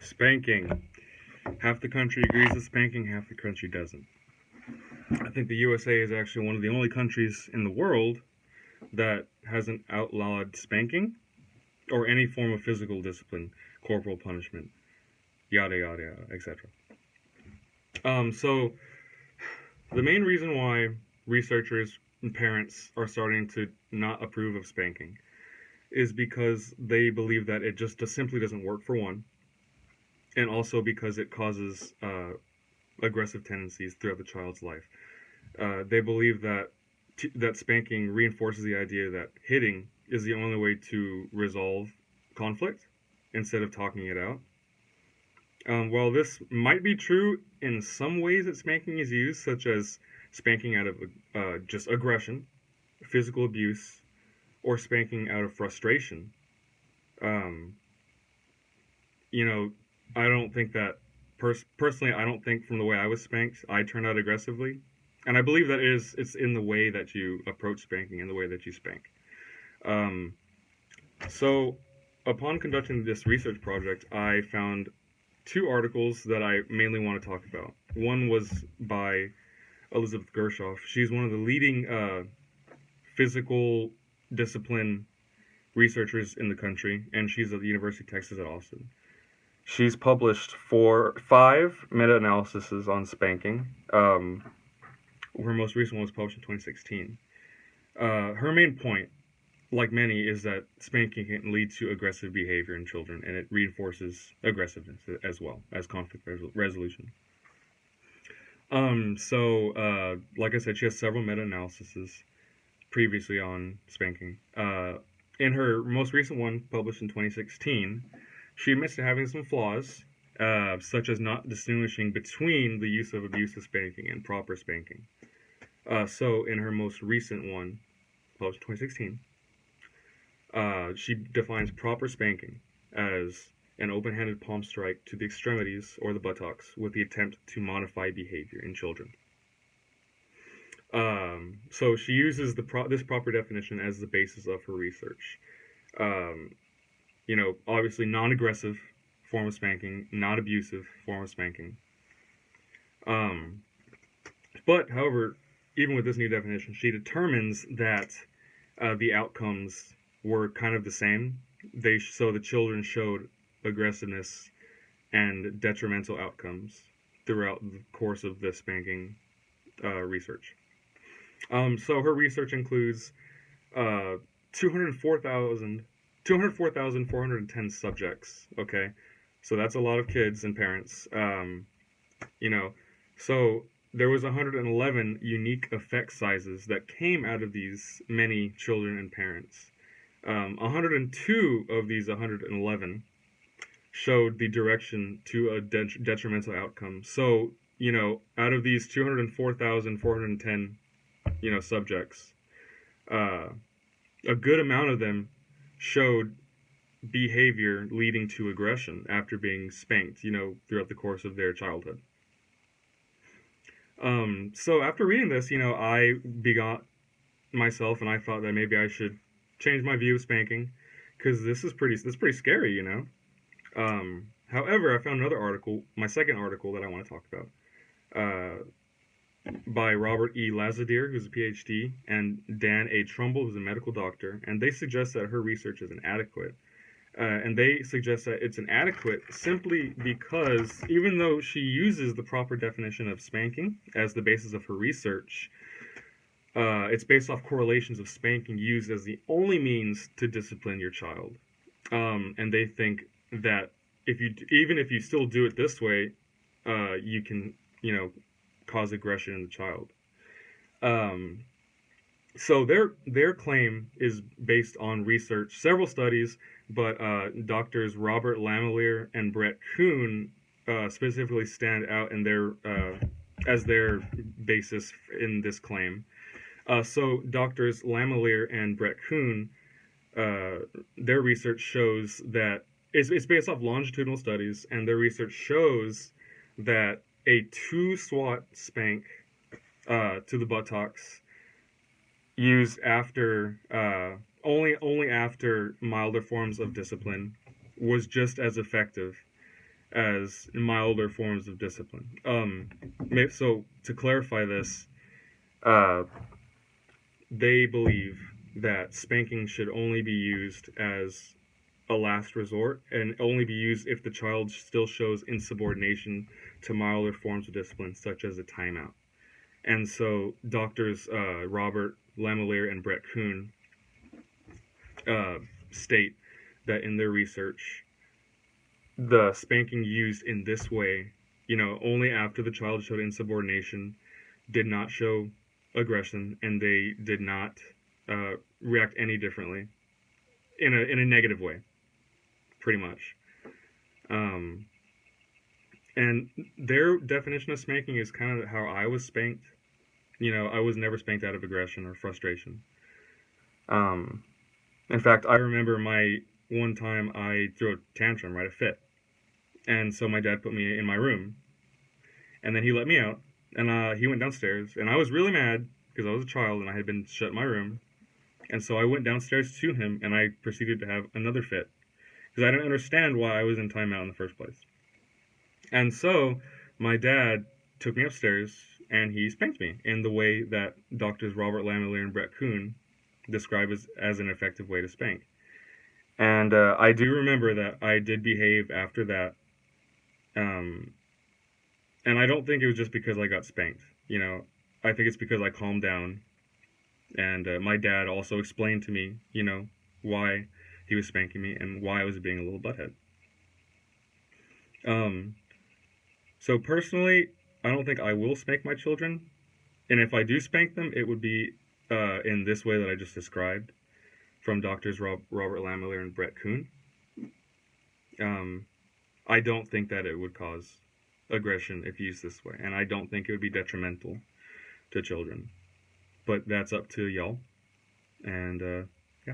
Spanking. Half the country agrees with spanking, half the country doesn't. I think the USA is actually one of the only countries in the world that hasn't outlawed spanking or any form of physical discipline, corporal punishment, yada yada yada, etc. So the main reason why researchers and parents are starting to not approve of spanking is because they believe that it just simply doesn't work, for one, and also because it causes aggressive tendencies throughout the child's life. They believe that that spanking reinforces the idea that hitting is the only way to resolve conflict instead of talking it out. While this might be true in some ways that spanking is used, such as spanking out of just aggression, physical abuse, or spanking out of frustration, um, you know, I don't think that personally. I don't think from the way I was spanked, I turned out aggressively, and I believe that it's in the way that you approach spanking and the way that you spank. Um, so, upon conducting this research project, I found two articles that I mainly want to talk about. One was by Elizabeth Gershoff. She's one of the leading physical discipline researchers in the country, and she's at the University of Texas at Austin. She's published five meta-analyses on spanking. Her most recent one was published in 2016. Her main point, like many, is that spanking can lead to aggressive behavior in children, and it reinforces aggressiveness as well as conflict resolution. Like I said, she has several meta-analyses previously on spanking. In her most recent one, published in 2016, she admits to having some flaws, such as not distinguishing between the use of abusive spanking and proper spanking. So, in her most recent one, published in 2016, she defines proper spanking as an open-handed palm strike to the extremities or the buttocks with the attempt to modify behavior in children. So she uses this proper definition as the basis of her research. Obviously non-aggressive form of spanking, not abusive form of spanking. But, however, even with this new definition, she determines that the outcomes were kind of the same. So the children showed aggressiveness and detrimental outcomes throughout the course of the spanking research. So her research includes 204,410 subjects. Okay, so that's a lot of kids and parents. So there was 111 unique effect sizes that came out of these many children and parents. 102 of these 111 showed the direction to a detrimental outcome. So, out of these 204,410, subjects, a good amount of them showed behavior leading to aggression after being spanked, throughout the course of their childhood. So after reading this, I begot myself, and I thought that maybe I should change my view of spanking, because this is pretty scary, However, I found another article, my second article that I want to talk about, by Robert E. Lazadir, who's a PhD, and Dan A. Trumbull, who's a medical doctor, and they suggest that her research is inadequate. And they suggest that it's inadequate simply because even though she uses the proper definition of spanking as the basis of her research, it's based off correlations of spanking used as the only means to discipline your child. And they think that even if you still do it this way, you can, cause aggression in the child. So their claim is based on research, several studies, but doctors Robert Lamelier and Brett Kuhn specifically stand out in as their basis in this claim. So doctors Lamelier and Brett Kuhn, their research shows that it's based off longitudinal studies, and their research shows that a 2-swat spank to the buttocks used after only after milder forms of discipline was just as effective as milder forms of discipline. So to clarify this, uh, they believe that spanking should only be used as a last resort and only be used if the child still shows insubordination to milder forms of discipline, such as a timeout. And so doctors Robert Lamelier and Brett Kuhn uh, state that in their research, the spanking used in this way, only after the child showed insubordination, did not show aggression, and they did not react any differently in a negative way, pretty much. Um, and their definition of spanking is kind of how I was spanked. I was never spanked out of aggression or frustration. Um, in fact, I remember my one time I threw a tantrum, right, a fit. And so my dad put me in my room, and then he let me out, and he went downstairs, and I was really mad because I was a child and I had been shut in my room. And so I went downstairs to him, and I proceeded to have another fit because I didn't understand why I was in timeout in the first place. And so my dad took me upstairs, and he spanked me in the way that doctors Robert Lamelier and Brett Kuhn describe as an effective way to spank. And I do remember that I did behave after that. Um, and I don't think it was just because I got spanked. I think it's because I calmed down. And my dad also explained to me, why he was spanking me and why I was being a little butthead. So personally, I don't think I will spank my children. And if I do spank them, it would be in this way that I just described from doctors Robert Lamelier and Brett Kuhn. I don't think that it would cause aggression if used this way, and I don't think it would be detrimental to children. But that's up to y'all, and yeah.